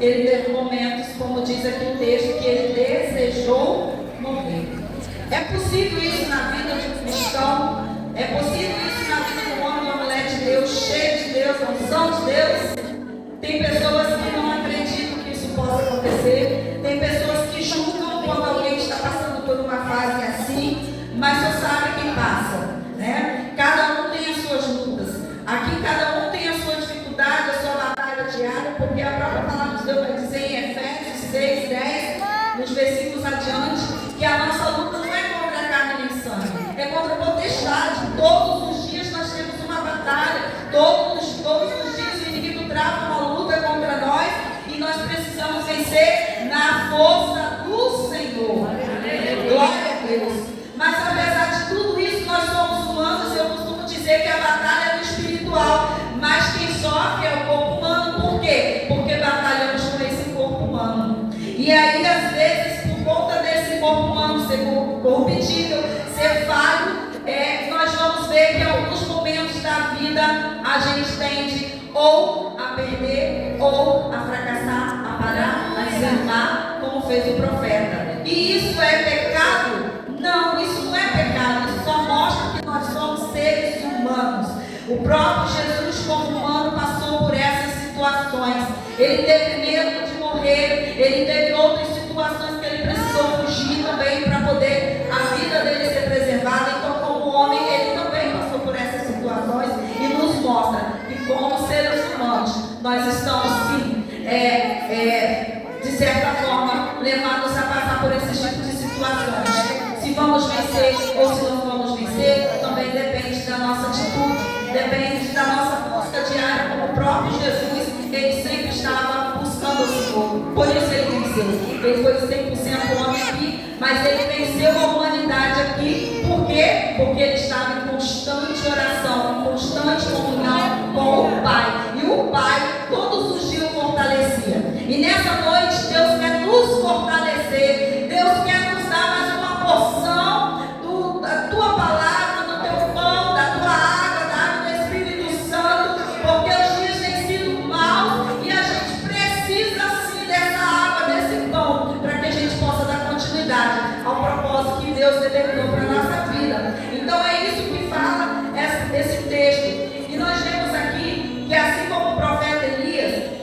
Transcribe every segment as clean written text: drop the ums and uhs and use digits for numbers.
ele teve momentos, como diz aqui o texto, que ele desejou morrer. É possível isso na vida de um cristão? É possível isso na vida de um homem e uma mulher de Deus, cheio de Deus, unção de Deus? Tem pessoas que não acreditam que isso possa acontecer. Tem pessoas que julgam quando alguém está passando por uma fase assim, mas só sabe quem passa, né? Cada um tem as suas lutas. Aqui cada um tem a sua dificuldade, a sua batalha diária, porque a própria palavra de Deus vai dizer em Efésios 6, 10, nos versículos adiante, que a nossa luta não é contra a carne nem sangue, é contra a potestade. Todos os dias nós temos uma batalha, todos os dias o inimigo trava uma luta contra nós e nós precisamos vencer na força do Senhor. Glória a Deus. Mas apesar de tudo isso, nós somos humanos. Eu costumo dizer que a batalha é no espiritual, mas quem sofre é o corpo humano. Por quê? Porque batalhamos com esse corpo humano. E aí, às vezes, por conta desse corpo humano ser corruptível, ser falho, nós vamos ver que em alguns momentos da vida a gente tende ou a perder, ou a fracassar, a parar, a desanimar, como fez o profeta. E isso é pecado? Não, isso não é pecado. Isso só mostra que nós somos seres humanos. O próprio Jesus, como humano, passou por essas situações. Ele teve medo de morrer, ele teve outras situações que ele precisou fugir também para poder a vida dele ser preservada. Então, como homem, ele também passou por essas situações e nos mostra que, como seres humanos, nós estamos sim, de certa forma, levados a passar por esses tipos de situações. Se vamos vencer ou se não vamos vencer, também depende da nossa atitude, depende da nossa busca diária, como o próprio Jesus, ele sempre estava buscando o Senhor. Por isso ele venceu. Ele foi 100% homem aqui, mas ele venceu a humanidade aqui. Por quê? Porque ele estava em constante oração, em constante comunhão com o Pai. E o Pai todos os dias o fortalecia. E nessa noite Deus quer nos fortalecer. Deus quer nos dar mais uma porção da tua palavra, do teu pão, da tua água, da água do Espírito Santo, porque os dias têm sido maus e a gente precisa sim dessa água, desse pão, para que a gente possa dar continuidade ao propósito que Deus determinou para a nossa vida. Então é isso que fala esse texto. E nós vemos aqui que, assim como o profeta Elias,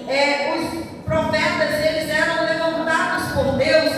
os profetas eles eram levantados por Deus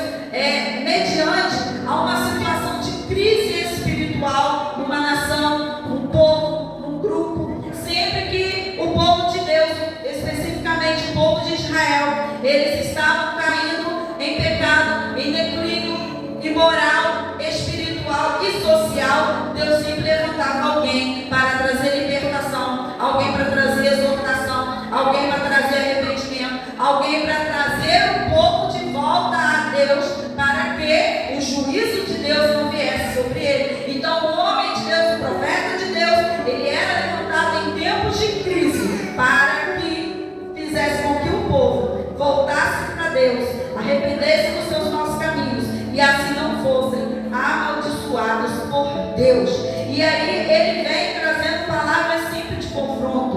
mediante a uma situação de crise espiritual numa nação, num povo, num grupo. Sempre que o povo de Deus, especificamente o povo de Israel, eles estavam caindo em pecado, em declínio imoral, espiritual e social, Deus sempre levantava alguém para trazer libertação, alguém para trazer exortação, alguém para trazer arrependimento, alguém para trazer o povo de volta a Deus, para que o juízo de Deus não viesse sobre ele. Então o homem de Deus, o profeta de Deus, ele era levantado em tempos de crise, para que fizesse com que o povo voltasse para Deus, arrependesse dos seus maus caminhos, e assim não fossem amaldiçoados por Deus. E aí ele vem trazendo palavras sempre de confronto.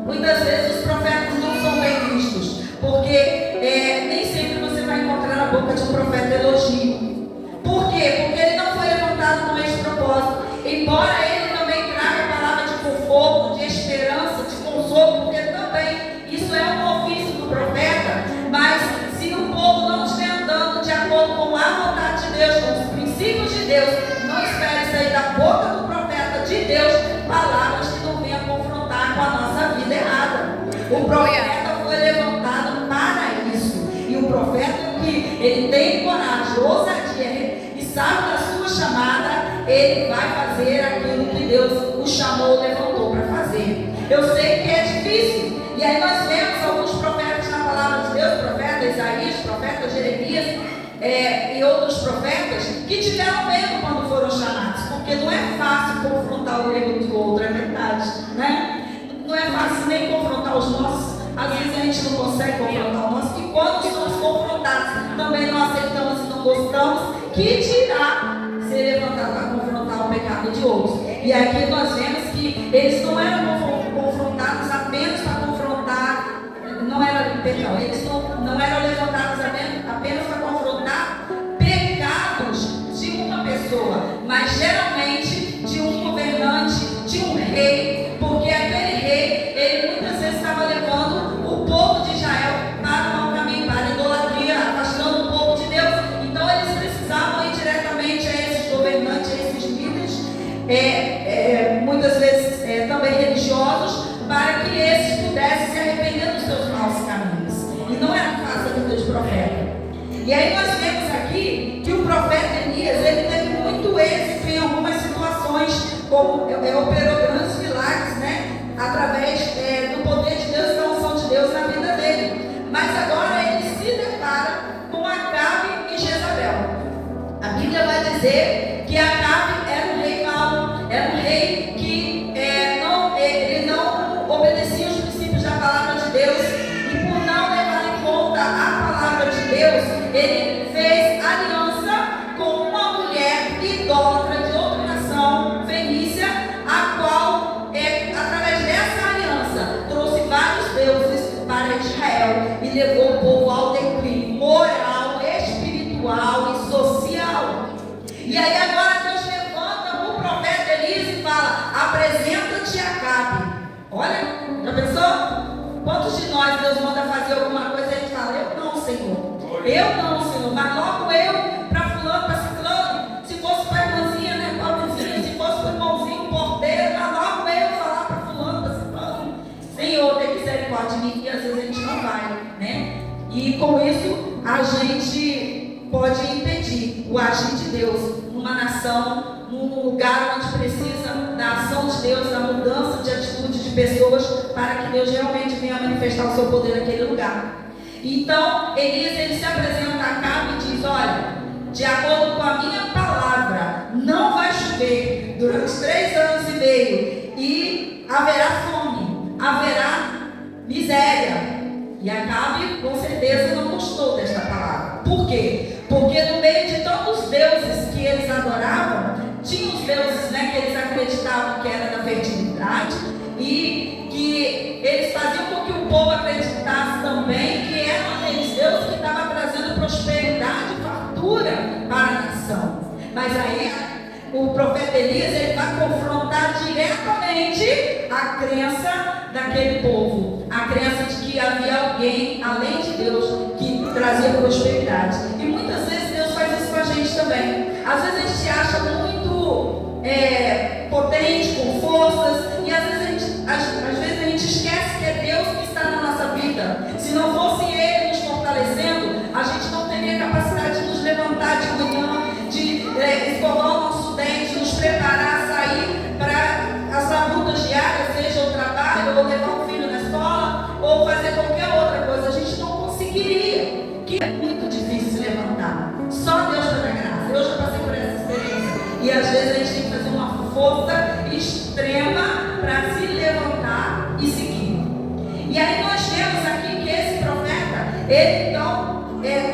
Muitas vezes os profetas não são bem vistos, porque nem sempre você vai encontrar na boca de um profeta elogio. Por quê? Porque ele não foi levantado com esse propósito. Embora ele também traga palavra de conforto, de esperança, de consolo, porque também isso é um ofício do profeta. Mas se o povo não estiver andando de acordo com a vontade de Deus, com os princípios de Deus, não espere sair da boca do profeta de Deus palavras que não venham confrontar com a nossa vida errada. O profeta foi levantado para isso. E o profeta que ele tem coragem, ousadia e sabe da sua chamada, ele vai fazer aquilo que Deus o chamou, levantou para fazer. Eu sei que é difícil. E aí nós vemos alguns profetas na palavra de Deus, profeta Isaías, profeta Jeremias, e outros profetas que tiveram medo quando foram chamados, porque não é fácil confrontar o erro do outro, é verdade, né? Não é fácil nem confrontar os nossos. Às vezes a gente não consegue confrontar o nosso, e quando somos confrontados também não aceitamos e não gostamos, que dirá ser levantado para confrontar o pecado de outros. E aqui nós vemos que eles não eram confrontados apenas para confrontar, não era perdão, eles não eram levantados apenas para confrontar pecados de uma pessoa, mas geralmente de um governante, de um rei, porque aquele rei, ele muitas vezes estava levando o povo de Israel para o mau caminho, para a idolatria, afastando o povo de Deus. Então eles precisavam ir diretamente a esses governantes, a esses líderes, muitas vezes também religiosos, para que esses pudessem se arrepender dos seus maus caminhos. E não era fácil a vida de profeta. E aí nós vemos aqui que o profeta Elias, ele teve muito êxito em algumas situações, como operou grandes milagres, né? Através do poder de Deus e da unção de Deus na vida dele. Mas agora ele se depara com Acabe e Jezabel. A Bíblia vai dizer que Acabe era um rei mau, era um rei que ele não obedecia os princípios da palavra de Deus, e por não levar em conta a palavra de Deus, ele fez aliança com uma mulher idólatra de outra nação, fenícia, a qual, através dessa aliança, trouxe vários deuses para Israel e levou o povo ao declínio moral, espiritual e social. E aí agora Deus levanta o profeta Elias e fala: apresenta-te a Acabe. Olha, já pensou? Quantos de nós Deus manda fazer alguma coisa e a gente fala: eu não, Senhor. Eu não, Senhor. Mas logo eu, para fulano, para ciclano, se fosse para a irmãzinha, né, pobrezinha, se fosse para o irmãozinho, porteiro, mas logo eu falar para fulano, para ciclano: Senhor, tem misericórdia de mim. E às vezes a gente não vai, né? E com isso a gente pode impedir o agir de Deus numa nação, num lugar onde precisa da ação de Deus, da mudança de atitude de pessoas, para que Deus realmente venha manifestar o seu poder naquele lugar. Então, Elias, ele se apresenta a Acabe e diz: olha, de acordo com a minha palavra, não vai chover durante 3 anos e meio, e haverá fome, haverá miséria. E Acabe, com certeza, não gostou desta palavra. Por quê? Porque no meio de tantos deuses que eles adoravam, tinha os deuses, né, que eles acreditavam que era da fertilidade, e que eles faziam com que o povo acreditasse também que eram aqueles deuses que estavam trazendo prosperidade e fartura para a nação. Mas aí o profeta Elias, ele vai confrontar diretamente a crença daquele povo, a crença de que havia alguém além de Deus que trazia prosperidade. E muitas vezes Deus faz isso com a gente também. Às vezes a gente se acha muito potente, com forças, e às vezes a gente esquece que é Deus que está na nossa vida. Se não fosse Ele nos fortalecendo, a gente não teria capacidade de nos levantar de manhã, de escovar o nosso dente, nos preparar a sair para as labutas diárias, seja o trabalho, ou levar um filho na escola, ou fazer qualquer outra coisa. A gente não conseguiria, que é muito difícil se levantar. Só Deus para dar graça. Eu já passei por essa experiência. E às vezes a gente tem que fazer uma força extrema para se levantar e seguir. E aí nós vemos aqui que esse profeta, ele então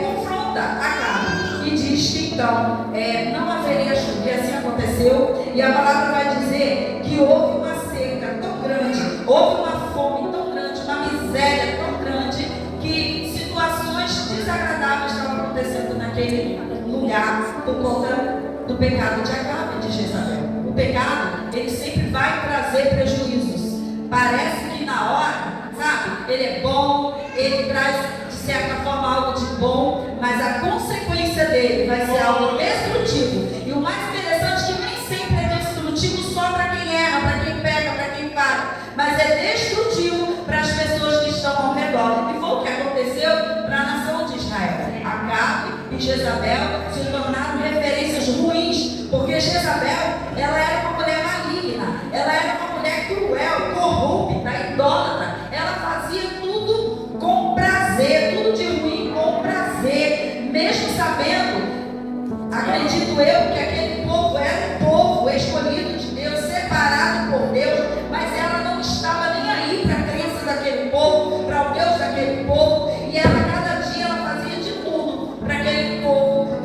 confronta Acabe e diz que então não haveria chuva. E assim aconteceu. E a palavra vai dizer que houve uma seca tão grande, houve uma fome tão grande, uma miséria tão grande, que situações desagradáveis estavam acontecendo naquele lugar por conta do pecado de Acabe e de Jezabel. O pecado, ele sempre vai trazer prejuízos. Parece que na hora, sabe, ele é bom, ele traz de certa forma algo de bom, mas a consequência dele vai ser algo destrutivo. E o mais interessante é que nem sempre é destrutivo só para quem erra, para quem peca, para quem falha, mas é destrutivo para as pessoas que estão ao redor. E foi o que aconteceu para a nação de Israel. Acabe e Jezabel se tornaram referências ruins, porque Jezabel, ela era uma mulher maligna, ela era uma mulher cruel, corrupta, idólatra. Ela fazia tudo com prazer, tudo de ruim com prazer, mesmo sabendo, acredito eu, que aquele povo era um povo escolhido de Deus, separado por Deus, mas ela não estava nem aí para a crença daquele povo, para o Deus daquele povo, e ela cada dia ela fazia de tudo para que aquele povo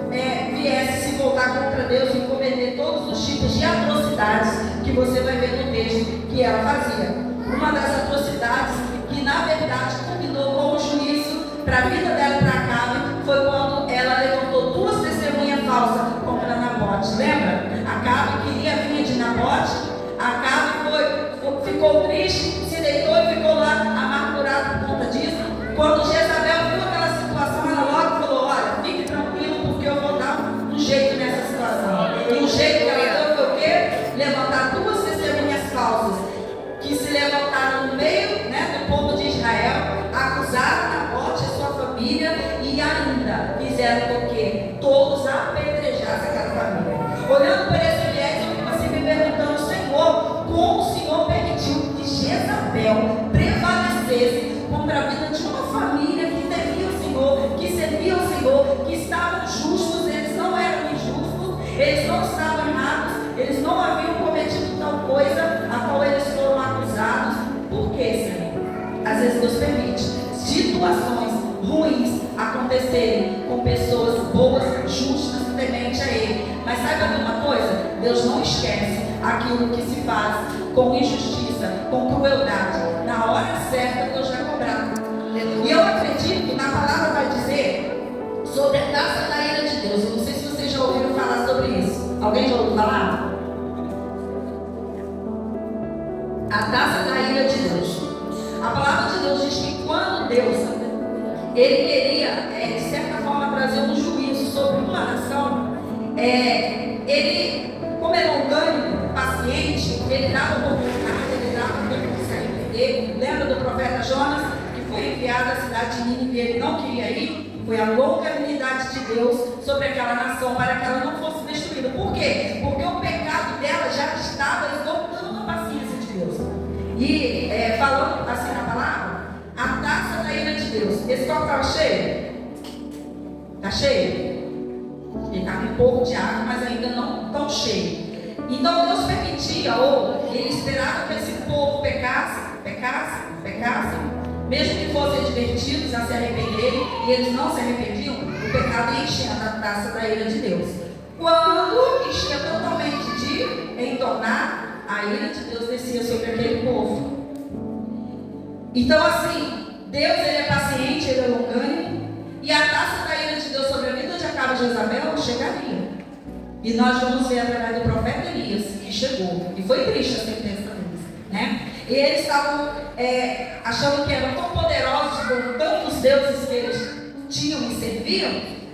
viesse se voltar contra Deus e cometer todos os tipos de atrocidades que você vai ver no texto que ela fazia. Uma das atrocidades que na verdade culminou com o juízo para a vida dela e para Acabe foi quando ela levantou duas testemunhas falsas contra Nabote. Lembra? Acabe queria vir de Nabote. Acabe ficou triste, se deitou e ficou lá amargurado por conta disso. Quando Jezabel viu aquela situação, ela logo falou: olha, fique tranquilo, porque eu vou dar um jeito nessa situação. E o jeito que ela deu foi o quê? Levantar duas testemunhas falsas que se levantaram no meio, né, do povo de Israel, acusaram Nabote e sua família e ainda fizeram com que todos apedrejassem aquela família. Olhando para esse viés, eu fico assim me perguntando: Senhor, como o Senhor permitiu que Jezabel prevalecesse contra a vida de uma família que temia o Senhor, que servia o Senhor, que estavam justos, eles não eram injustos, eles não estavam errados, eles não haviam cometido tal coisa a qual eles foram acusados. Por quê, Senhor? Às vezes Deus permite situações ruins acontecerem com pessoas boas, justas, tementes a Ele. Mas saiba de uma coisa: Deus não esquece aquilo que se faz com injustiça, com crueldade. Na hora certa, Deus vai cobrar. E eu acredito que na palavra vai dizer sobre a taça da ira de Deus. Eu não sei se vocês já ouviram falar sobre isso. Alguém já ouviu falar? A taça da ira de Deus. A palavra de Deus diz que quando Deus Ele queria, de certa forma, trazer um juízo sobre uma nação, Ele, como era orgânico, paciente, Ele dava oportunidade, Ele dava tempo de se arrepender. Lembra do profeta Jonas, que foi enviado à cidade de Nínive e ele não queria ir? Foi a longanimidade de Deus sobre aquela nação para que ela não fosse destruída. Por quê? Porque o pecado dela já estava esgotando a paciência de Deus. E falando assim na palavra, a taça da ira de Deus. Esse copo estava cheio? Está cheio? Ele está com um pouco de água, mas ainda não tão cheio. Então Deus permitia, ou Ele esperava que esse povo pecasse, mesmo que fossem advertidos a se arrependerem, e eles não se arrependiam, o pecado ia enchendo a taça da ira de Deus. Quando enchia totalmente de entornar, a ira de Deus descia sobre aquele povo. Então assim, Deus Ele é paciente, Ele é longânimo, e a taça da ira de Deus sobre a vida de Acabe e Jezabel chegaria. E nós vamos ver através do profeta Elias, que chegou. E foi triste a sentença deles, né? E eles estavam achando que eram tão poderosos com tantos deuses que eles tinham e serviam,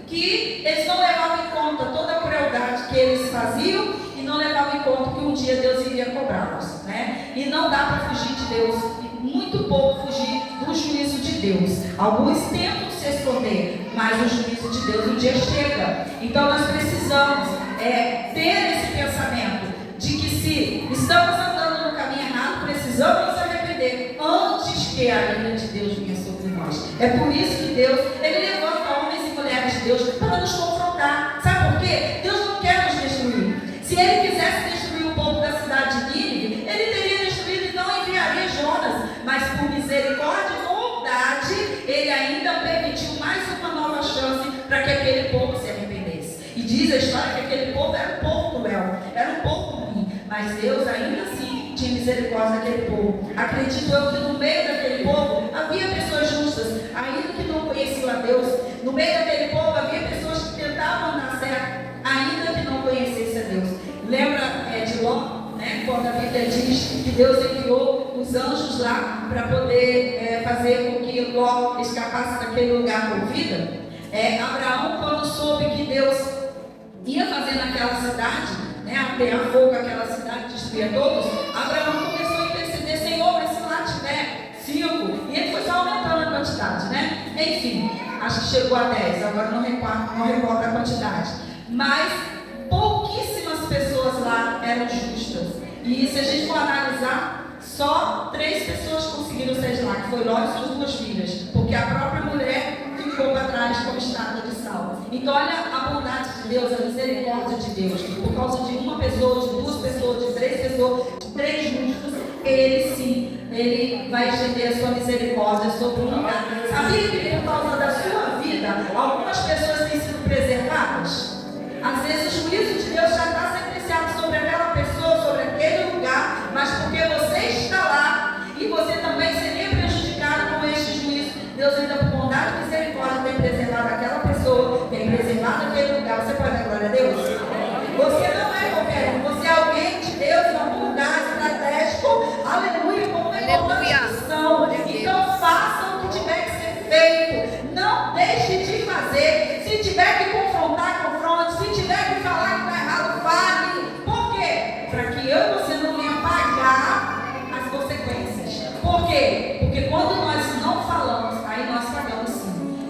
que eles não levavam em conta toda a crueldade que eles faziam e não levavam em conta que um dia Deus iria cobrá-los, né? E não dá para fugir de Deus, e muito pouco fugir do juízo de Deus. Alguns tentam se esconder, mas o juízo de Deus um dia chega. Então nós precisamos ter esse pensamento de que se estamos andando no caminho errado, precisamos nos arrepender antes que a ira de Deus venha sobre nós. É por isso que Deus, Ele levanta homens e mulheres de Deus para nos confrontar. Sabe por quê? Deus não quer nos destruir. Se Ele quisesse destruir o povo da cidade de Nínive, Ele teria destruído e não enviaria Jonas. Mas por misericórdia e bondade, Ele ainda permitiu mais uma nova chance para que aquele povo se arrependesse. E diz a história que aquele povo era um povo cruel, era um povo ruim, mas Deus ainda assim tinha misericórdia daquele povo. Acredito eu que no meio daquele povo havia pessoas justas, ainda que não conheciam a Deus. No meio daquele povo havia pessoas que tentavam andar certo, ainda que não conhecessem a Deus. Lembra de Ló, né? Quando a Bíblia diz que Deus enviou os anjos lá para poder fazer com que Ló escapasse daquele lugar com vida? Abraão, quando soube que Deus ia fazer naquela cidade, atear fogo aquela cidade, destruir todos, Abraão começou a interceder: Senhor, mas se lá tiver 5, e ele foi só aumentando a quantidade, né? Enfim, acho que chegou a 10, agora não recordo a quantidade, mas pouquíssimas pessoas lá eram justas. E se a gente for analisar, só 3 pessoas conseguiram sair de lá, que foi Ló e suas 2 filhas, porque a própria mulher ficou para trás como estátua de sal. Então olha a bondade de Deus, a misericórdia de Deus. Por causa de uma pessoa, de 2 pessoas, de 3 pessoas, de 3 justos, Ele sim, Ele vai estender a sua misericórdia sobre um lugar. Sabia que por causa da sua vida, algumas pessoas têm sido preservadas? Às vezes o juízo de Deus já está sentenciado sobre aquela pessoa, sobre aquele lugar, mas porque você está lá e você também seria prejudicado com este juízo, Deus ainda por bondade e misericórdia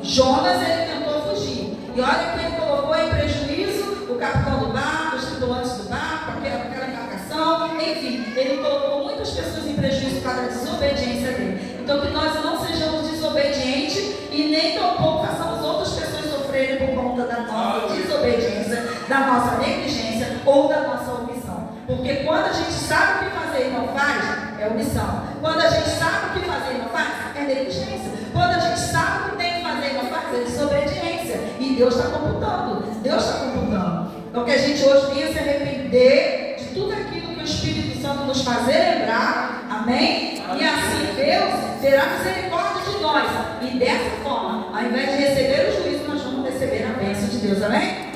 Jonas, ele tentou fugir. E olha que ele colocou em prejuízo o capitão do barco, os tripulantes do barco, aquela embarcação, enfim, ele colocou muitas pessoas em prejuízo por causa da desobediência dele. Então, que nós não sejamos desobedientes e nem tampouco façamos outras pessoas sofrerem por conta da nossa desobediência, da nossa negligência ou da nossa omissão. Porque quando a gente sabe o que fazer e não faz, é omissão. Quando a gente sabe o que fazer e não faz, é negligência. Quando a gente sabe o que tem que fazer e não faz, é desobediência. E Deus está computando. Deus está computando. Então que a gente hoje venha se arrepender de tudo aquilo que o Espírito Santo nos fazer lembrar. Amém? E assim Deus terá misericórdia de nós. E dessa forma, ao invés de receber o juízo, nós vamos receber a bênção de Deus. Amém?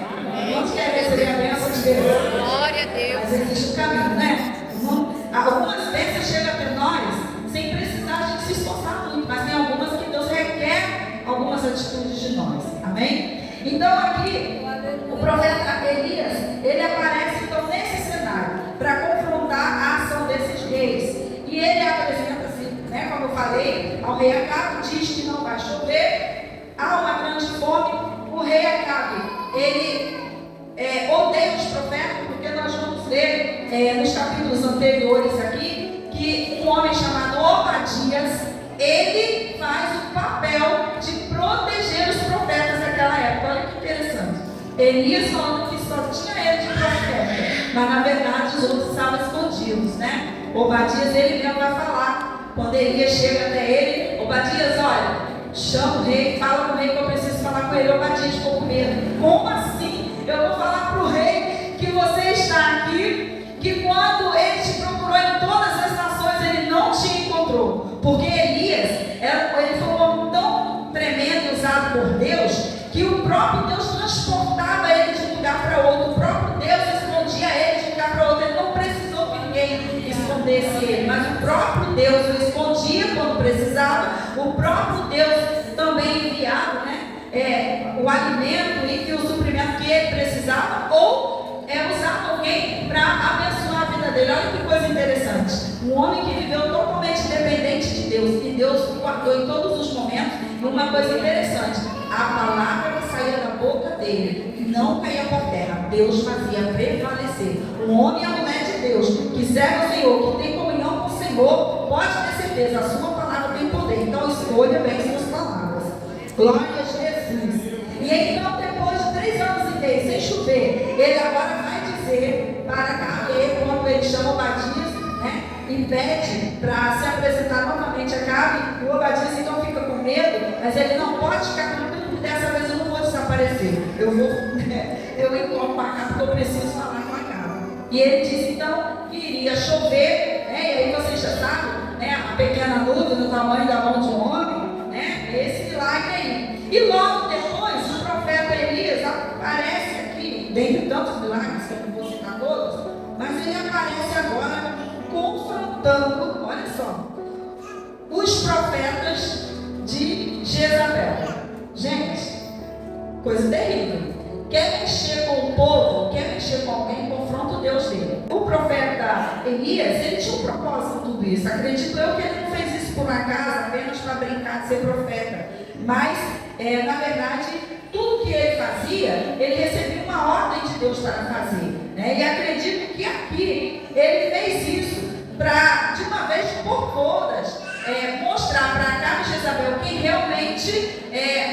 Quantos querem receber a bênção de Deus? Glória a Deus. Mas existe um caminho, né? Algumas bênçãos chegam até nós sem precisar a gente se esforçar muito, mas tem algumas que Deus requer algumas atitudes de nós. Amém? Então aqui, o profeta Elias, ele aparece então nesse cenário para confrontar a ação desses reis. E ele apresenta-se, né, como eu falei, ao rei Acabe, diz que não vai chover, há uma grande fome. O rei Acabe, ele odeia os profetas, porque nós vamos ler nos capítulos anteriores aqui, que um homem chamado Obadias, ele faz o papel de proteger os profetas daquela época. Olha que interessante. Elias falando que só tinha ele de profeta, mas na verdade os outros estavam escondidos, né? Obadias, ele mesmo vai falar. Quando Elias chega até ele, Obadias, olha, chama o rei, fala com o rei que eu preciso falar com ele. Obadias ficou com medo. Como assim? Eu vou falar para o rei que você está aqui, que quando ele te procurou em todas as nações, ele não te encontrou. Porque Elias, ele foi um homem tão tremendo e usado por Deus, que o próprio Deus transportava ele de um lugar para outro. O próprio Deus escondia ele de um lugar para outro. Ele não precisou que ninguém escondesse ele, mas o próprio Deus o escondia quando precisava. O próprio Deus também enviava, né? O alimento e o suprimento que ele precisava, ou usava alguém para abençoar a vida dele. Olha que coisa interessante. Um homem que viveu totalmente dependente de Deus, e Deus o guardou em todos os momentos. E uma coisa interessante, a palavra que saía da boca dele não caía por terra. Deus fazia prevalecer. Um homem e a mulher de Deus que serve ao Senhor, que tem comunhão com o Senhor, pode ter certeza, a sua palavra tem poder. Então escolha bem suas palavras. Glória a Jesus. E então, depois de 3 anos e meio sem chover, ele agora vai dizer para Acabe, quando ele chama Obadias, né, e pede para se apresentar novamente a Acabe. O Obadias então fica com medo, mas ele não pode ficar tranquilo, porque dessa vez eu não vou desaparecer. Eu encontro com a Acabe, porque eu preciso falar com a Acabe. E ele diz então que iria chover, né, e aí vocês já sabem, né, a pequena nuvem do tamanho da mão de um homem, né, esse milagre aí. E logo depois, o profeta Elias aparece aqui, dentre tantos milagres que eu não vou citar todos, mas ele aparece agora confrontando, olha só, os profetas de Jezabel. Gente, coisa terrível. Quer mexer com o povo, quer mexer com alguém, confronta o Deus dele. O profeta Elias, ele tinha um propósito em tudo isso. Acredito eu que ele não fez isso por acaso, apenas para brincar de ser profeta. Mas, na verdade, tudo que ele fazia, ele recebia uma ordem de Deus para fazer, né? E acredito que aqui ele fez isso para, de uma vez por todas, mostrar para Acabe e Jezabel quem realmente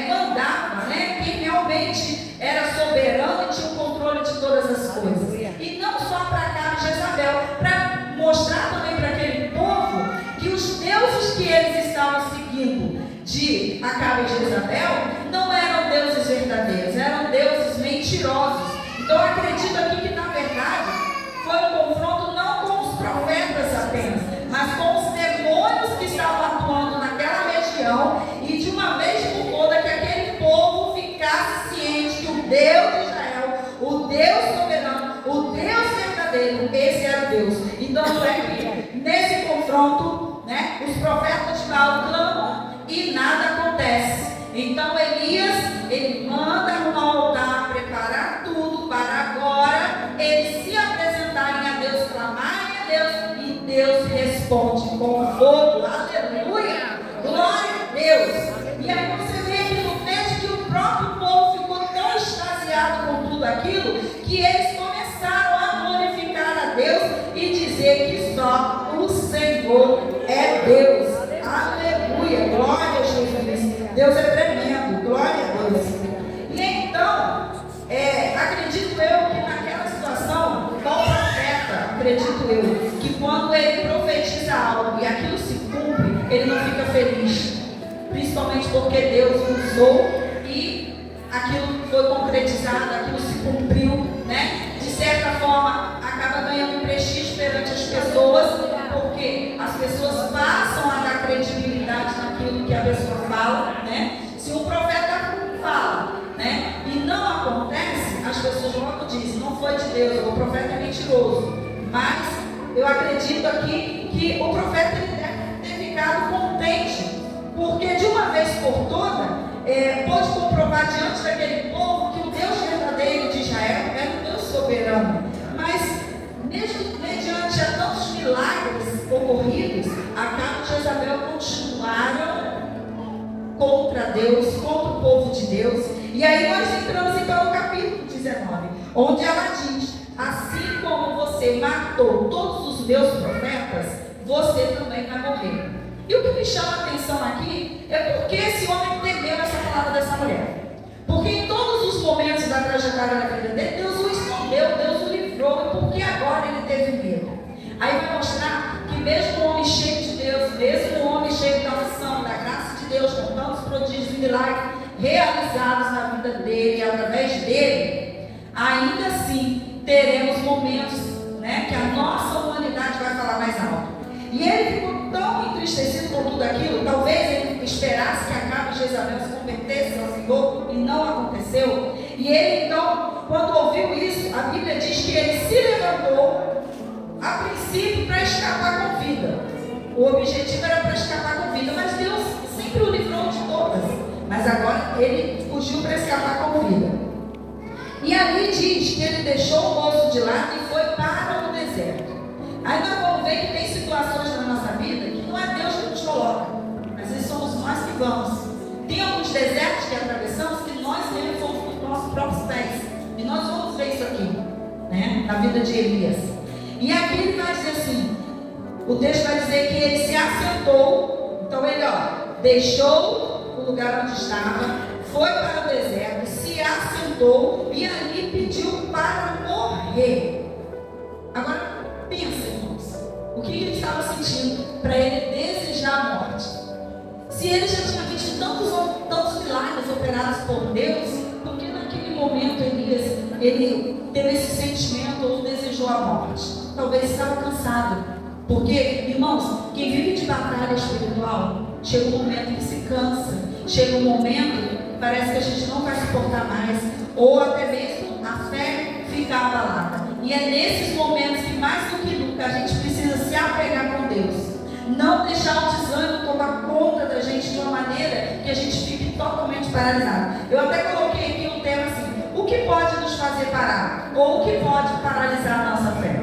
mandava, né? Quem realmente era soberano e tinha o controle de todas as coisas. E não só para Acabe e Jezabel, para mostrar também para aquele povo que os deuses que eles estavam seguindo de Acabe e Jezabel não eram deuses verdadeiros, eram deuses mentirosos. Então eu acredito aqui que na verdade foi um confronto não com os profetas apenas, mas com os demônios que estavam atuando naquela região, e de uma vez por toda que aquele povo ficasse ciente que o Deus de Israel, o Deus soberano, o Deus verdadeiro, esse era o Deus. Então que nesse confronto, né, os profetas de Baal clamam e nada acontece. Então Elias, ele manda arrumar o altar, preparar tudo para agora eles se apresentarem a Deus, clamarem a Deus, e Deus responde com fogo. Aleluia! Glória a Deus! E aí você vê aqui no texto só o Senhor é Deus. Aleluia, glória a Jesus. Deus é tremendo, glória a Deus. E então, acredito eu que naquela situação, o profeta, acredito eu, que quando ele profetiza algo e aquilo se cumpre, ele não fica feliz. Principalmente porque Deus usou e aquilo foi concretizado, aquilo se cumpriu, né? De certa forma, acaba ganhando prestígio perante as pessoas, porque as pessoas passam a dar credibilidade naquilo que a pessoa fala, né? Se um profeta fala, né, e não acontece, as pessoas logo dizem, não foi de Deus, o profeta é mentiroso. Mas eu acredito aqui que o profeta ele deve ter ficado contente, porque de uma vez por toda, pode comprovar diante daquele povo que o Deus verdadeiro de Israel era o Deus soberano. Mas, mesmo mediante a tantos milagres ocorridos, Acabe e Jezabel continuaram contra Deus, contra o povo de Deus. E aí nós entramos então no capítulo 19, onde ela diz: assim como você matou todos os meus profetas, você também vai morrer. E o que me chama a atenção aqui é porque esse homem temeu essa palavra dessa mulher. Porque em todos os momentos da trajetória da vida dele, Deus o escondeu, Deus o livrou. E por que agora ele teve medo? Aí vai mostrar que mesmo o homem cheio de Deus, mesmo o homem cheio da unção, da graça de Deus, com tantos prodígios e milagres realizados na vida dele e através dele, ainda assim teremos momentos, né, que a nossa humanidade vai falar mais alto. E ele ficou tão entristecido com tudo aquilo, talvez ele esperasse que Acabe e Jezabel se convertessem ao Senhor e não aconteceu. E ele então, quando ouviu isso, a Bíblia diz que ele se levantou a princípio para escapar com vida. O objetivo era para escapar com vida, mas Deus sempre o livrou de todas. Mas agora ele fugiu para escapar com vida. E ali diz que ele deixou o moço de lado e foi para o deserto. Aí nós vamos ver que tem situações na nossa vida que não é Deus que nos coloca, mas somos nós que vamos. Tem alguns desertos que atravessamos que nós mesmos fomos com os nossos próprios pés. E nós vamos ver isso aqui, né, na vida de Elias. E aqui ele vai dizer assim, o texto vai dizer que ele se assentou. Então ele deixou o lugar onde estava, foi para o deserto, se assentou e ali pediu para morrer. Agora pensa, irmãos, o que ele estava sentindo para ele desejar a morte? Se ele já tinha visto tantos milagres operados por Deus, por que naquele momento Elias, ele teve esse sentimento ou desejou a morte? Talvez estava cansado. Porque, irmãos, quem vive de batalha espiritual, chega um momento que se cansa, chega um momento que parece que a gente não vai suportar mais, ou até mesmo a fé fica abalada. E é nesses momentos que mais do que nunca a gente precisa se apegar com Deus. Não deixar o desânimo tomar conta da gente de uma maneira que a gente fique totalmente paralisado. Eu até coloquei aqui um tema assim: o que pode nos fazer parar? Ou o que pode paralisar a nossa fé?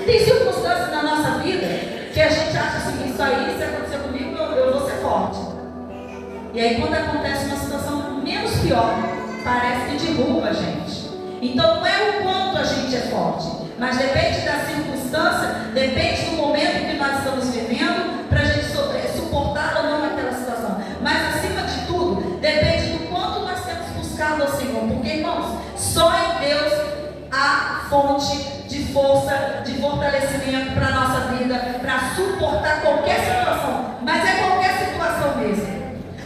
Tem circunstâncias na nossa vida que a gente acha assim: isso aí, se acontecer comigo, eu vou ser forte. E aí quando acontece uma situação menos pior, parece que derruba a gente. Então não é o quanto a gente é forte, mas depende da circunstância, depende do momento que nós estamos vivendo, para a gente suportar ou não aquela situação. Mas acima de tudo, depende do quanto nós temos buscado ao Senhor. Porque, irmãos, só em Deus há fonte de força, de fortalecimento para a nossa vida, para suportar qualquer situação. Mas é qualquer situação mesmo.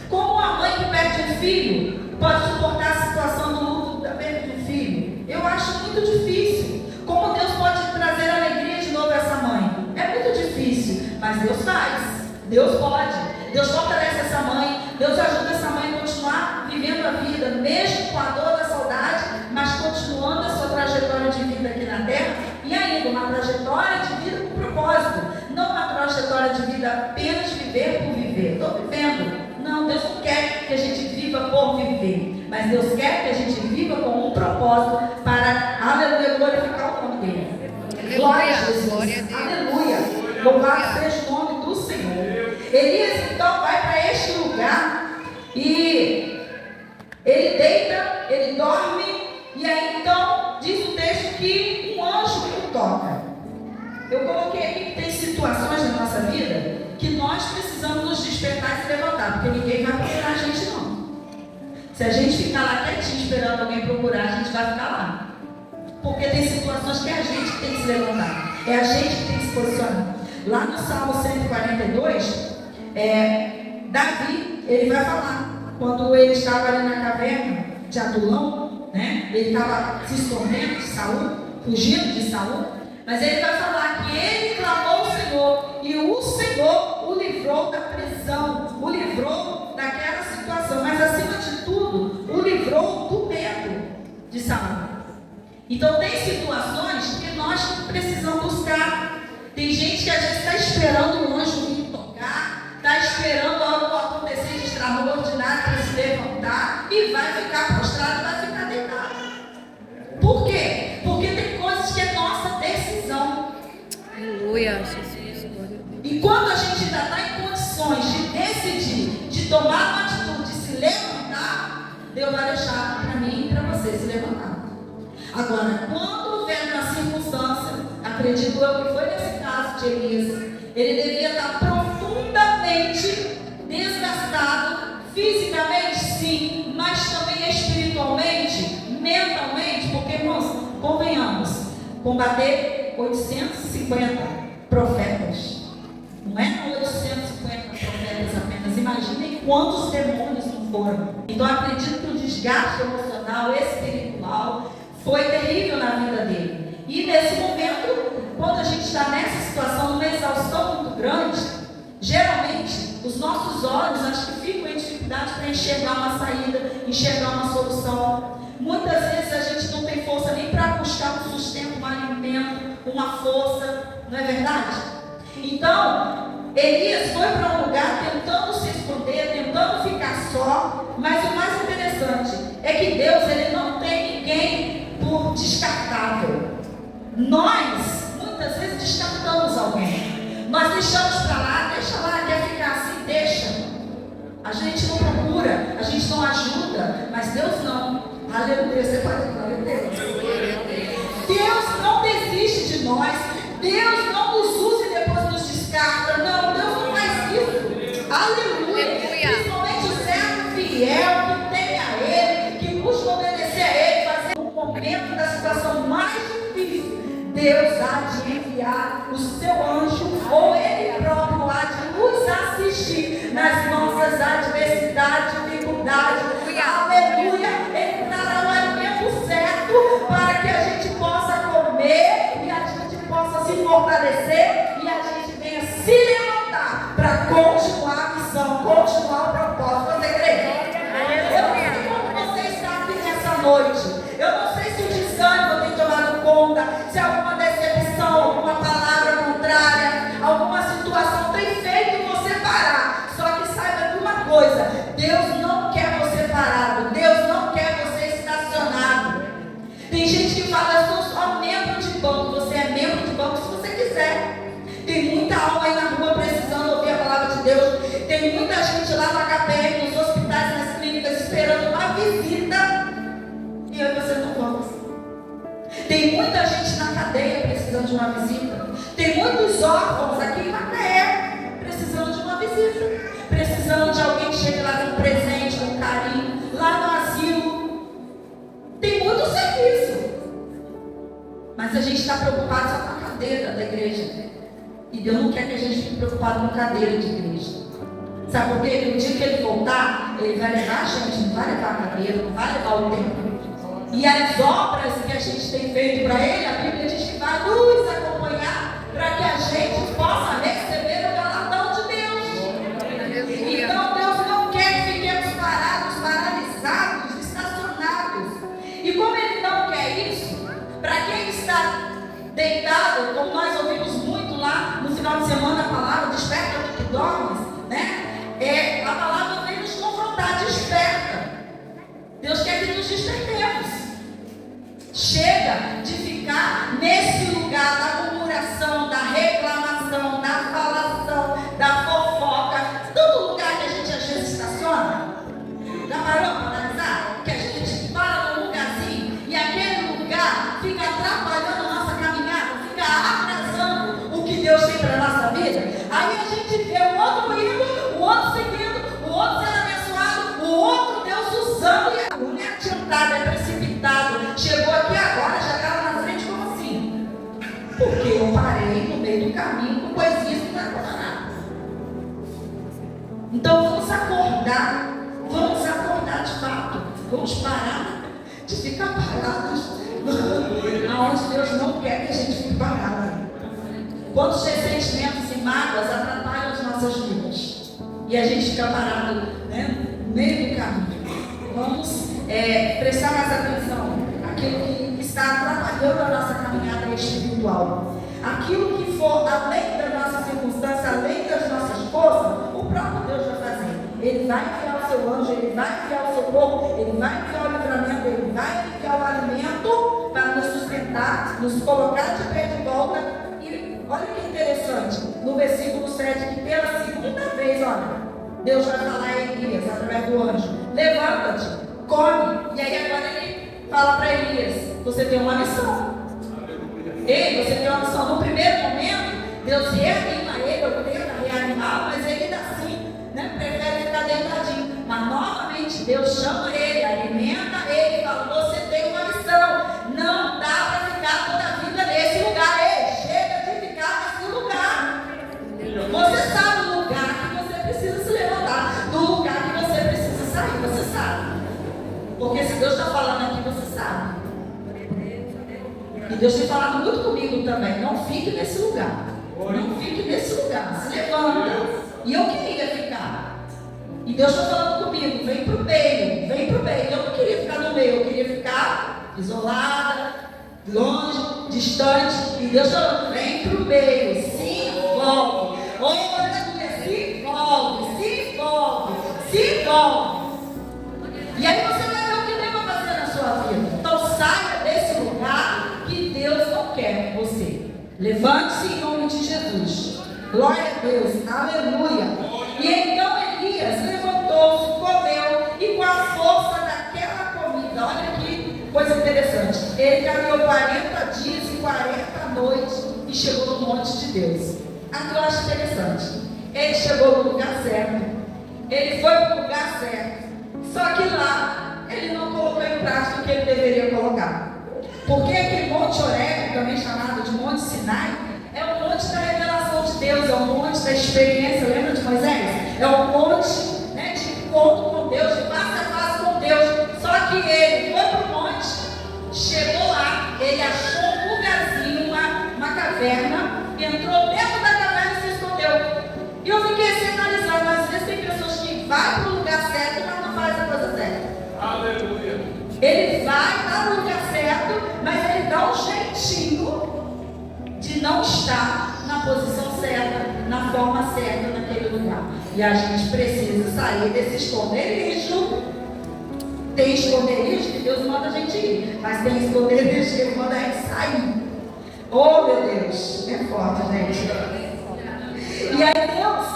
Como a mãe que perde um filho pode suportar a situação do luto da perda do filho? Eu acho muito difícil. Como Deus pode trazer alegria de novo a essa mãe? É muito difícil, mas Deus faz. Deus pode. Deus fortalece essa mãe. Deus ajuda essa mãe a continuar vivendo a vida, mesmo com a dor da saudade, mas continuando a sua trajetória de vida aqui na terra. E ainda uma trajetória de vida com propósito. Não uma trajetória de vida apenas viver por viver. Estou vivendo. Não, Deus não quer que a gente viva por viver, mas Deus quer que a gente viva com um propósito para, aleluia, glorificar o nome dele. Glória a Jesus. Glória a Deus. Aleluia. Louvado seja o nome do Senhor. Elias então vai para este lugar e ele deita, ele dorme, e aí então diz o texto que um anjo o toca. Eu coloquei aqui que tem situações na nossa vida que nós precisamos nos despertar e se levantar, porque ninguém vai procurar a gente não. Se a gente ficar lá quietinho esperando alguém procurar, a gente vai ficar lá. Porque tem situações que é a gente que tem que se levantar, é a gente que tem que se posicionar. Lá no Salmo 142, Davi, ele vai falar, quando ele estava ali na caverna de Adulão, né? Ele estava se escondendo de Saul, fugindo de Saul, mas ele vai falar que ele clamou ao Senhor e o Senhor o livrou da prisão, o livrou daquela situação, mas acima de tudo, o livrou do medo de Saul. Então tem situações que nós precisamos buscar. Tem gente que às vezes está esperando um anjo vir tocar, está esperando algo acontecer de extraordinário para se levantar e vai ficar prostrado, vai ficar deitado. Por quê? Porque tem coisas que é nossa decisão. Aleluia, Jesus. E quando a gente ainda está em condições de decidir, de tomar uma atitude, de se levantar, Deus vai deixar para mim e para você se levantar. Agora, quando houver uma circunstância, acredito eu que foi nesse caso de Elias, ele devia estar profundamente desgastado, fisicamente sim, mas também espiritualmente, mentalmente, porque, irmãos, convenhamos, combater 850 profetas, não é 850 profetas apenas, imaginem quantos demônios não foram. Então, acredito que o desgaste emocional, espiritual, foi terrível na vida dele. E nesse momento, quando a gente está nessa situação, numa exaustão muito grande, geralmente os nossos olhos acho que ficam em dificuldade para enxergar uma saída, enxergar uma solução. Muitas vezes a gente não tem força nem para buscar um sustento, um alimento, uma força, não é verdade? Então, Elias foi para um lugar tentando se esconder, tentando ficar só, mas o mais interessante é que Deus, ele não tem ninguém por descartável. Nós, muitas vezes, descartamos alguém. Nós deixamos para lá, deixa lá, quer ficar assim, deixa. A gente não procura, a gente não ajuda, mas Deus não. Aleluia, você pode falar, Deus. Deus não desiste de nós, Deus não nos usa e depois nos descarta. Não, Deus não faz isso. Aleluia. Principalmente o servo fiel, que tem a Ele, que busca obedecer a Ele, fazer no momento da situação mais difícil, Deus há de enviar o seu anjo, ou Ele próprio há de nos assistir nas nossas adversidades, dificuldades. Aleluia. Ele dará o alimento certo para que a gente possa comer e a gente possa se fortalecer e a gente venha se levantar para continuar a missão, continuar o propósito. Você crê? Eu não sei como você está aqui nessa noite. Eu não sei se o desânimo tem tomado conta, se alguma decepção, alguma palavra contrária, alguma situação tem feito você parar. Só que saiba de uma coisa: Deus não quer você parado, Deus não quer você estacionado. Tem gente que fala: eu sou só membro de banco. Você é membro de banco se você quiser. Tem muita alma aí na rua precisando ouvir a palavra de Deus. Tem muita gente lá no HPR, nos hospitais, nas clínicas, esperando uma visita. E aí você não vamos. Tem muita gente na cadeia precisando de uma visita. Tem muitos órfãos aqui em Macaé precisando de uma visita. Precisando de alguém que chegue lá com um presente, com um carinho. Lá no asilo. Tem muito serviço. Mas a gente está preocupado só com a cadeira da igreja. E Deus não quer que a gente fique preocupado com cadeira de igreja. Sabe por quê? No dia que Ele voltar, Ele vai levar a gente, não vai levar a cadeira, não vai levar o templo. E as obras que a gente tem feito para Ele, a Bíblia diz que vai nos acompanhar para que a gente possa receber o galardão de Deus. Então Deus não quer que fiquemos parados, paralisados, estacionados. E como Ele não quer isso, para quem está deitado, como nós ouvimos muito lá no final de semana, a palavra desperta do que dormes, né? A palavra vem nos confrontar, desperta. Deus quer que nos despertemos. Chega de ficar nesse lugar da para a nossa vida, aí a gente vê o outro indo, o outro seguindo, o outro sendo abençoado, o outro Deus usando, e não é adiantado, é precipitado. Chegou aqui agora, já estava na frente como assim? Porque eu parei no meio do caminho com coisinhas que não era nada. Então vamos acordar de fato, vamos parar de ficar parados aonde Deus não quer que a gente fique parado. Quantos ressentimentos e mágoas atrapalham as nossas vidas e a gente fica parado, né, no meio do caminho. Vamos prestar mais atenção àquilo que está atrapalhando a nossa caminhada espiritual. Aquilo que for além da nossa circunstância, além das nossas forças, o próprio Deus vai fazer. Ele vai enviar o seu anjo, ele vai enviar o socorro, ele vai enviar o livramento, ele vai enviar o alimento para nos sustentar, nos colocar de pé de volta. E olha que interessante, no versículo 7, que pela segunda vez, olha, Deus vai falar a Elias através do anjo: levanta-te, come. E aí agora ele fala para Elias: você tem uma missão. Ei, você tem uma missão. No primeiro momento, Deus reanima ele, ou tenta reanimar, mas ele ainda assim, né, prefere ficar deitadinho. Mas novamente Deus chama ele, alimenta ele, fala: você tem uma missão. Não dá para ficar toda a vida nesse lugar. Ei, chega de ficar nesse lugar. Você sabe o lugar que você precisa se levantar, do lugar que você precisa sair, você sabe. Porque se Deus está falando aqui, você sabe. E Deus tem falado muito comigo também: não fique nesse lugar. Não fique nesse lugar. Se levanta. E eu queria ficar. E Deus está falando comigo: vem para o meio, vem para o meio. Eu não queria ficar no meio, eu queria ficar isolada, longe, distante. E Deus está falando: vem para o meio, se envolve. Se envolve, se envolve, se envolve. E aí você vai ver o que Deus vai fazer na sua vida. Então saia desse lugar que Deus não quer você. Levante-se em nome de Jesus. Glória a Deus, aleluia. E então Elias levantou-se, comeu, e com a força daquela comida, olha que coisa interessante, ele caminhou 40 dias e 40 noites e chegou no monte de Deus. Aqui eu acho interessante. Ele chegou no lugar certo, ele foi para o lugar certo, só que lá ele não colocou em prática o que ele deveria colocar. Porque aquele Monte Horebe, também chamado de Monte Sinai, é o monte da revelação de Deus, é o monte da experiência. Lembra de Moisés? É o monte, né, de encontro com Deus, de face a face com Deus. Só que ele foi para o monte, chegou lá, ele achou um lugarzinho, uma caverna, entrou dentro da caverna e se escondeu. E eu fiquei assim analisando: às vezes tem pessoas que vão para o lugar certo, mas não fazem a coisa certa. Aleluia. Ele vai para o lugar certo, mas ele dá um jeitinho de não estar na posição certa, na forma certa, naquele lugar. E a gente precisa sair desse esconderijo. Tem esconderijo que Deus manda a gente ir, mas tem esconderijo que Ele manda a gente sair. Oh, meu Deus, é forte, gente. E aí Deus,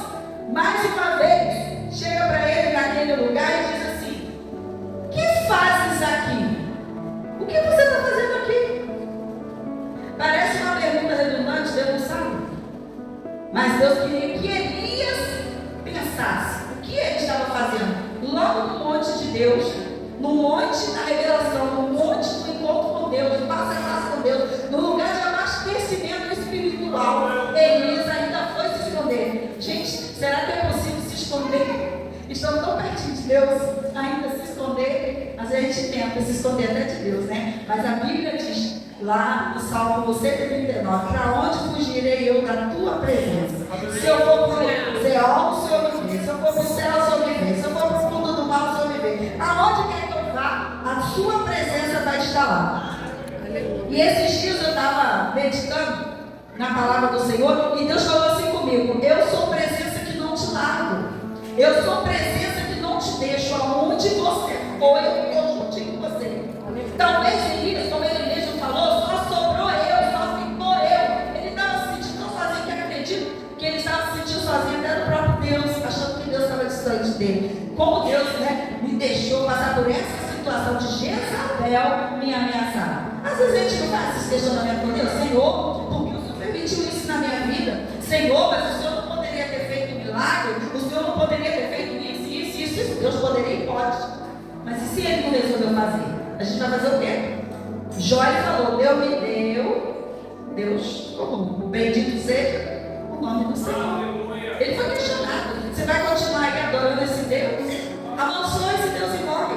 mais uma vez, chega para ele naquele lugar e diz assim: que fazes aqui? O que você está fazendo aqui? Parece uma pergunta redundante, Deus não sabe. Mas Deus queria que Elias pensasse o que ele estava fazendo logo no monte de Deus, no monte da revelação, no monte do encontro com Deus, do passo a passo com Deus, no lugar de abastecimento espiritual. Elias ainda foi se esconder. Gente, será que é possível se esconder? Estamos tão pertinho de Deus, ainda se esconder. Às vezes a gente tenta se esconder até de Deus, né? Mas a Bíblia diz lá no Salmo 139: para onde fugirei eu da tua presença? Se eu for para o Seol, o Senhor me vê. Se eu for para o céu, o Senhor me vê. Se eu for para o fundo do mar, o Senhor me vê. Aonde quer que eu vá, a sua presença vai estar lá. E esses dias eu estava meditando na palavra do Senhor e Deus falou assim comigo: eu sou presença que não te largo. Eu sou presença que não te deixo. Aonde você foi, eu estou juntinho com você. Talvez Elias, como ele mesmo falou, só sobrou eu, só ficou eu. Ele estava se sentindo tão sozinho que eu acredito que ele estava se sentindo sozinho até do próprio Deus, achando que Deus estava distante dele. Como Deus, né, me deixou passar por essa situação de Jezabel me ameaçar. Às vezes a gente não faz esse questionamento com Deus: Senhor, por que o Senhor permitiu isso na minha vida? Senhor, mas o Senhor não poderia ter feito um milagre? O Senhor não poderia ter feito isso? Deus poderia e pode. Mas e se Ele não resolveu fazer? A gente vai fazer o quê? Jó falou, Deus me deu, Deus, como? Bendito seja o nome do Senhor. Ele foi questionado. Você vai continuar aí adorando esse Deus? Amaldiçoa esse Deus e morre.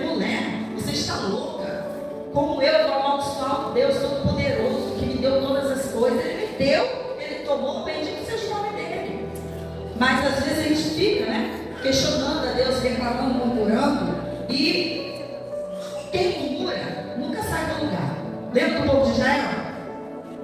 Mulher, você está louca? Como eu vou amaldiçoar um Deus Todo-Poderoso que me deu todas as coisas? Ele me deu, Ele tomou, bendito seja o nome dele. Mas às vezes a gente fica, né? Questionando a Deus, reclamando, murmurando. E quem murmura nunca sai do lugar. Lembra do povo de Israel?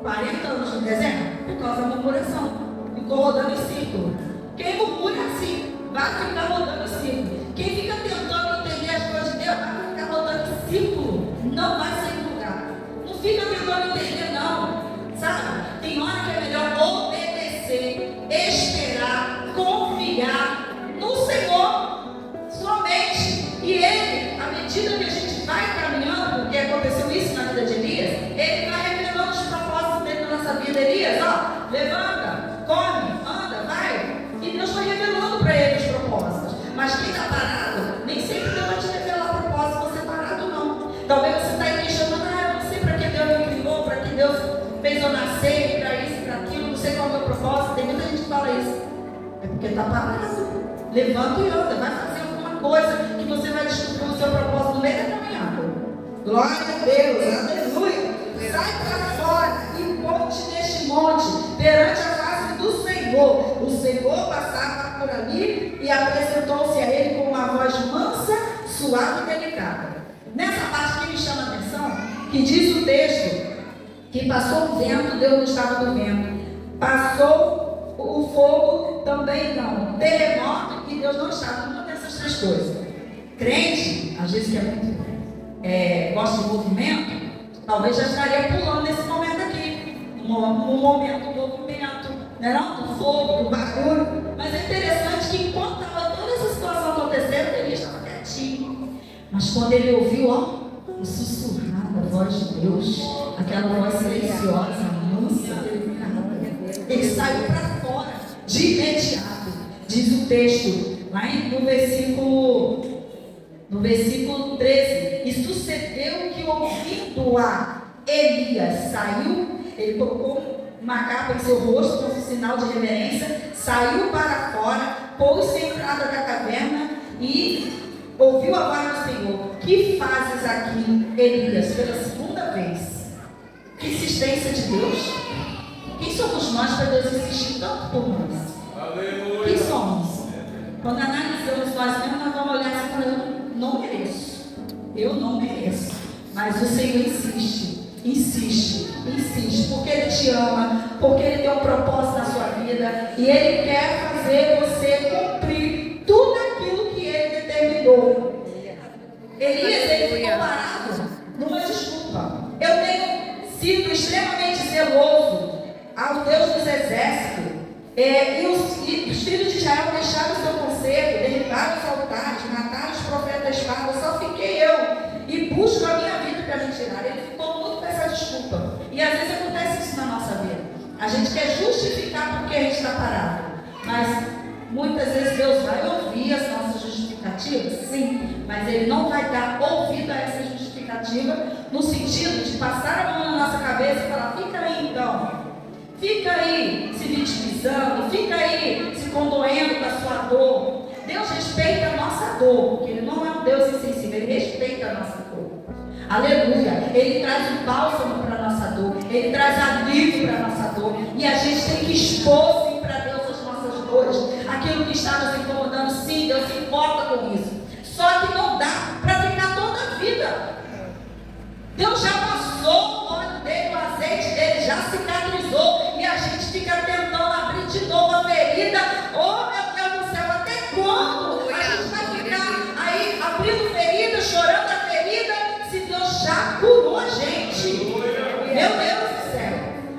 40 anos no deserto? Por causa da murmuração. Ficou rodando em círculo. Quem murmura assim, vai ficar rodando em círculo. Quem fica tentando entender as coisas de Deus, vai ficar rodando em círculo. Não vai sair do lugar. Não fica tentando entender, não. Sabe? Tem hora que é melhor obedecer, esperar, confiar no Senhor somente. E Ele, à medida que a gente vai caminhando, porque aconteceu isso na vida de Elias, Ele vai revelando os propósitos dele na nossa vida. Elias, ó, levanta, come, anda, vai. E Deus vai revelando para ele os propósitos. Mas quem está parado, nem sempre Deus vai te revelar o propósito você parado, não. Talvez você está aí questionando, eu não sei para que Deus me criou, para que Deus fez eu nascer, para isso, para aquilo, não sei qual é o meu propósito. Tem muita gente que fala isso. É porque está parado. Levanta e anda, vai fazer alguma coisa que você vai descobrir o seu propósito no meio da caminhada. Glória a Deus, aleluia. Sai para fora e ponte neste monte, perante a face do Senhor. O Senhor passava por ali e apresentou-se a ele com uma voz mansa, suave e delicada. Nessa parte que me chama a atenção, que diz o texto, que passou o vento, Deus não estava no vento. Passou o fogo, também não. Terremoto, e Deus não estava. Uma dessas três coisas. Crente, às vezes que é muito, gosta de movimento, talvez já estaria pulando nesse momento aqui. Um momento do movimento, né, não? Do fogo, do barulho. Mas é interessante que enquanto estava toda essa situação acontecendo, ele estava quietinho. Mas quando ele ouviu, o sussurrar da voz de Deus, aquela voz silenciosa, mansa, delicada, ele saiu para fora de imediato. Diz o texto, lá no versículo 13: e sucedeu que, ouvindo a Elias, saiu, ele colocou uma capa em seu rosto como sinal de reverência, saiu para fora, pôs-se à entrada da caverna e ouviu a voz do Senhor: que fazes aqui, Elias? Pela segunda vez. Que insistência de Deus. Quem somos nós para Deus insistir tanto por nós? Aleluia. Quem somos? Quando analisamos nós mesmos, nós vamos olhar assim e falar: eu não mereço. Eu não mereço. Mas o Senhor insiste, porque Ele te ama, porque Ele tem um propósito na sua vida e Ele quer fazer você cumprir tudo aquilo que Ele determinou. Elias, ele ficou parado numa desculpa. Eu tenho sido extremamente zeloso ao Deus dos exércitos, e os filhos de Israel deixaram o seu conselho, derribaram os altares, mataram os profetas da espada, só fiquei eu e busco a minha vida para me tirar. Ele ficou muito com essa desculpa. E às vezes acontece isso na nossa vida. A gente quer justificar porque a gente está parado. Mas muitas vezes Deus vai ouvir as nossas justificativas, sim, mas Ele não vai dar ouvido a essa justificativa no sentido de passar a mão na nossa cabeça e falar: fica aí então, fica aí se vitimizando, fica aí se condoendo com a sua dor. Deus respeita a nossa dor, porque Ele não é um Deus insensível, Ele respeita a nossa dor. Aleluia. Ele traz o bálsamo para a nossa dor, Ele traz alívio para a nossa dor, e a gente tem que expor sim para Deus as nossas dores, aquilo que está nos incomodando. Sim, Deus se importa com isso, só que não dá para ficar toda a vida. Deus já passou o óleo dele, o azeite dele já cicatrizou, e a gente fica tentando abrir de novo a ferida. Oh meu Deus do céu, até quando a gente vai ficar aí abrindo ferida, chorando a ferida, se Deus já curou a gente? Meu Deus do céu,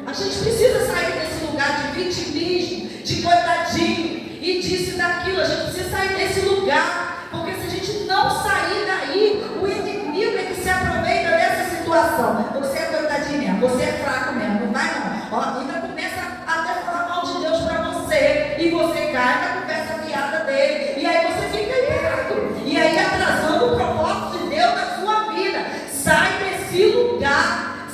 a gente precisa sair desse lugar de vitimismo, de coitadinho e disso e daquilo. A gente precisa sair desse lugar, porque se a gente não sair daí, o inimigo é que se aproveita dessa situação. Você é coitadinho mesmo, você é fraco mesmo, não vai não. Ó, ainda começa até a falar mal de Deus e você cai na conversa fiada dele, e aí você fica irritado, e aí atrasando o propósito de Deus na sua vida. Sai desse lugar,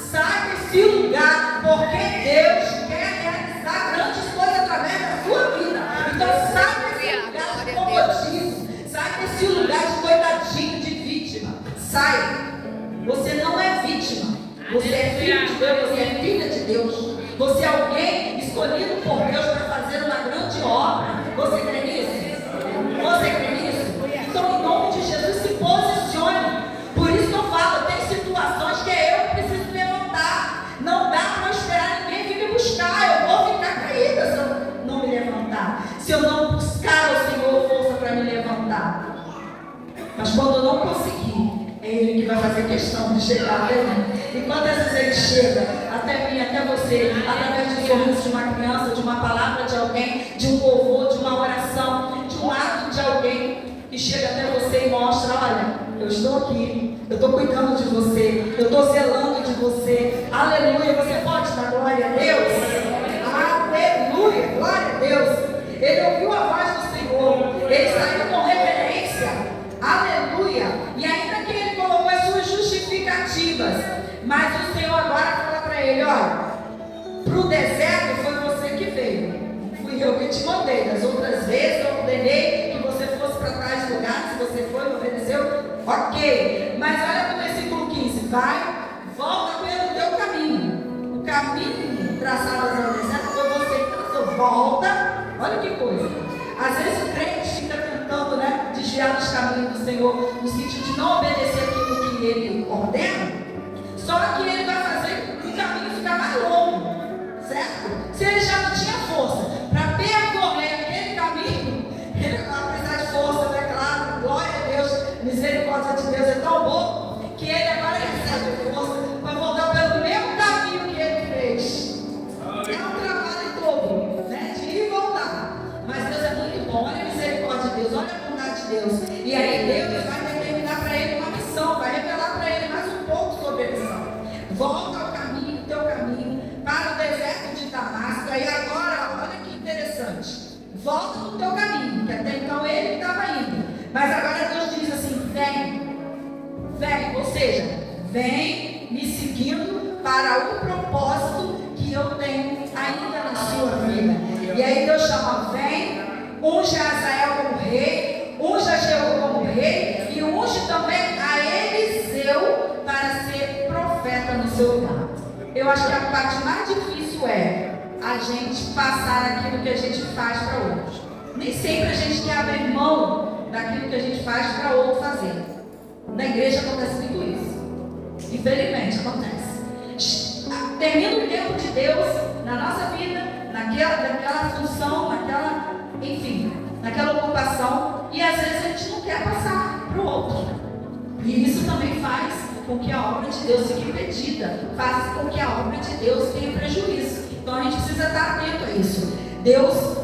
porque Deus quer realizar grandes coisas através da sua vida. Então sai desse lugar de comodismo, sai desse lugar de coitadinho, de vítima. Sai. Você não é vítima. Você é filho de Deus, você é filha de Deus. Você é alguém escolhido por Deus para fazer uma grande obra. Você crê nisso? Você crê nisso? Então, em nome de Jesus, se posicione. Por isso que eu falo, tem situações que eu preciso levantar. Não dá para esperar ninguém vir me buscar. Eu vou ficar caída se eu não me levantar. Se eu não buscar ao Senhor força para me levantar. Mas quando eu não conseguir, é Ele que vai fazer questão de chegar até mim. E quantas vezes Ele chega até mim, até você, através do sorriso de uma criança, de uma palavra de alguém, de um louvor, de uma oração, de um ato de alguém que chega até você e mostra: olha, eu estou aqui, eu estou cuidando de você, eu estou zelando de você. Aleluia. Você pode dar glória a Deus? Aleluia, glória a Deus. Ele ouviu a voz do Senhor, ele saiu com reverência. Aleluia. E ainda que ele colocou as suas justificativas, mas o Senhor agora fala para ele: olha, para o deserto foi você que veio, fui eu que te mandei. Das outras vezes eu ordenei que você fosse para tais lugares, se você foi e obedeceu, ok. Mas olha no versículo 15: vai, volta pelo teu caminho. O caminho traçado para o deserto foi você que traçou. Volta. Olha que coisa. Às vezes o crente fica tentando, né, desviar dos caminhos do Senhor, no sentido de não obedecer aquilo que Ele ordena. Só que Ele vai fazer o caminho ficar mais longo, certo? Se Ele já não tinha força para percorrer aquele caminho, Ele vai precisar de força, né? Claro, glória a Deus, misericórdia de Deus é tão bom, que Ele agora recebe força para voltar pelo mesmo caminho que Ele fez. É um trabalho todo, né? De ir e voltar. Mas Deus é muito bom, olha a misericórdia de Deus, olha a bondade de Deus. E aí Deus vai determinar para ele uma missão, vai revelar para ele mais um pouco sobre a missão. Volta ao caminho, teu caminho, para o deserto de Damasco. Aí agora, olha que interessante. Volta no teu caminho, que até então ele estava indo. Mas agora Deus diz assim: vem, ou seja, vem me seguindo para o propósito que eu tenho ainda na sua vida. E aí Deus chama: vem, unge Azael como rei, unge a Jeú como rei, e unge também a Eliseu para ser profeta no seu lugar. Eu acho que a parte mais difícil é a gente passar aquilo que a gente faz para outros. Nem sempre a gente quer abrir mão daquilo que a gente faz para outro fazer. Na igreja acontece muito isso. Infelizmente acontece. Termina o tempo de Deus na nossa vida, naquela função, naquela ocupação, e às vezes a gente não quer passar para o outro. E isso também faz com que a obra de Deus fique impedida, faz com que a obra de Deus tenha prejuízo. Então a gente precisa estar atento a isso. Deus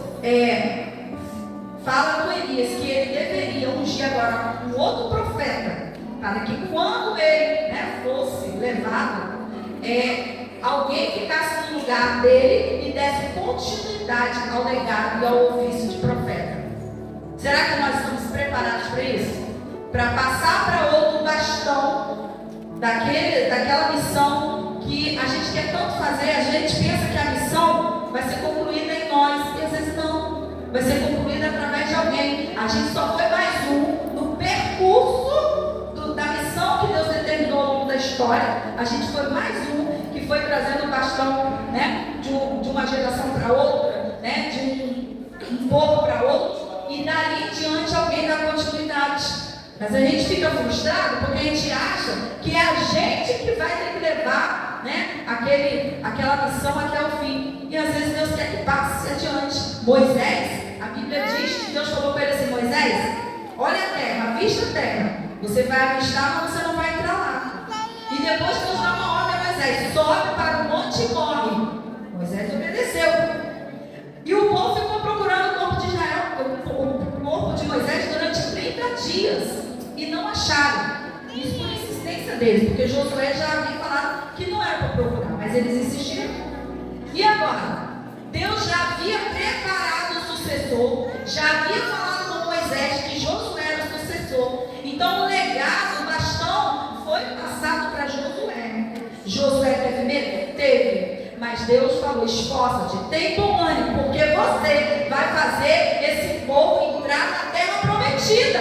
fala com Elias que ele deveria ungir agora um outro profeta, para que quando ele fosse levado, alguém ficasse no lugar dele e desse continuidade ao legado e ao ofício de profeta. Será que nós estamos preparados para isso? Para passar para outro o bastão daquela missão que a gente quer tanto fazer. A gente pensa que a missão vai ser concluída em nós, e às vezes não. Vai ser concluída através de alguém. A gente só foi mais um no percurso da missão que Deus determinou ao longo da história. A gente foi mais um que foi trazendo o bastão, de uma geração para outra, de um povo para outro, e dali em diante alguém dá continuidade. Mas a gente fica frustrado porque a gente acha que é a gente que vai ter que levar, aquela missão até o fim. E às vezes Deus quer que passe adiante. Moisés, a Bíblia diz que Deus falou para ele assim: Moisés, olha a terra, avista a terra. Você vai avistar, mas você não vai entrar lá. E depois Deus dá uma ordem a Moisés: sobe para o monte e morre. Moisés obedeceu. E o povo ficou procurando o corpo de Israel, o corpo de Moisés, durante 30 dias. E não acharam. Isso por insistência deles, porque Josué já havia falado que não era para procurar, mas eles insistiram. E agora? Deus já havia preparado o sucessor Deus falou: esforça-te, tem bom ânimo, porque você vai fazer esse povo entrar na terra prometida.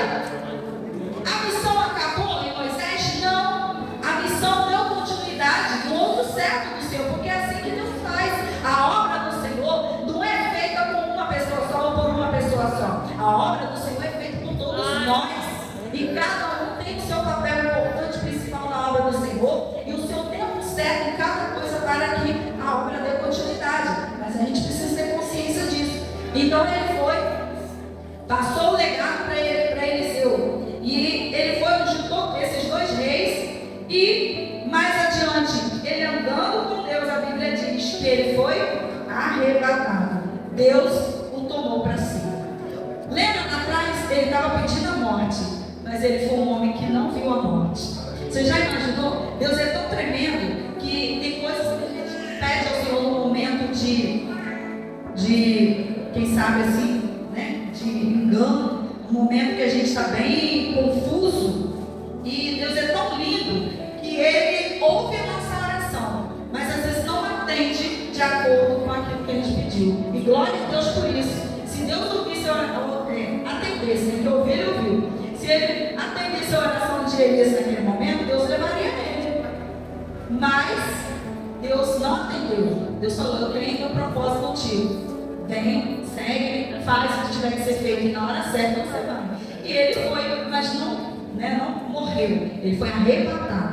A missão acabou em Moisés? Não. A missão deu continuidade no outro servo do Senhor, porque é assim que Deus faz. A obra do Senhor não é feita com uma pessoa só ou por uma pessoa só. A obra do Senhor é feita por todos nós. E cada um tem o seu papel importante, principal na obra do Senhor, e o seu tempo certo em cada coisa para que a obra dê continuidade. Mas a gente precisa ter consciência disso. Então ele foi, passou o legado para Eliseu. E ele foi juntou esses dois reis. E mais adiante, ele andando com Deus, a Bíblia diz que ele foi arrebatado. Deus o tomou para si. Lembra lá atrás? Ele estava pedindo a morte, mas ele foi um homem que não viu a morte. Você já imaginou? Deus é tão tremendo que tem coisas que a gente pede ao Senhor no momento de quem sabe assim, né? De engano, no momento que a gente está bem confuso. E Deus é tão lindo que Ele ouve a nossa oração, mas às vezes não atende de acordo com aquilo que a gente pediu. E glória a Deus por isso. Se Deus ouvisse atendesse, né? Que ouvir, ele ouviu. Se ele atendesse a oração de Elias naquele momento, Deus levaria ele. Mas Deus não atendeu. Deus falou: eu tenho meu propósito contigo. Vem, segue, faz o que tiver que ser feito, e na hora certa você vai. E ele foi, mas não morreu. Ele foi arrebatado.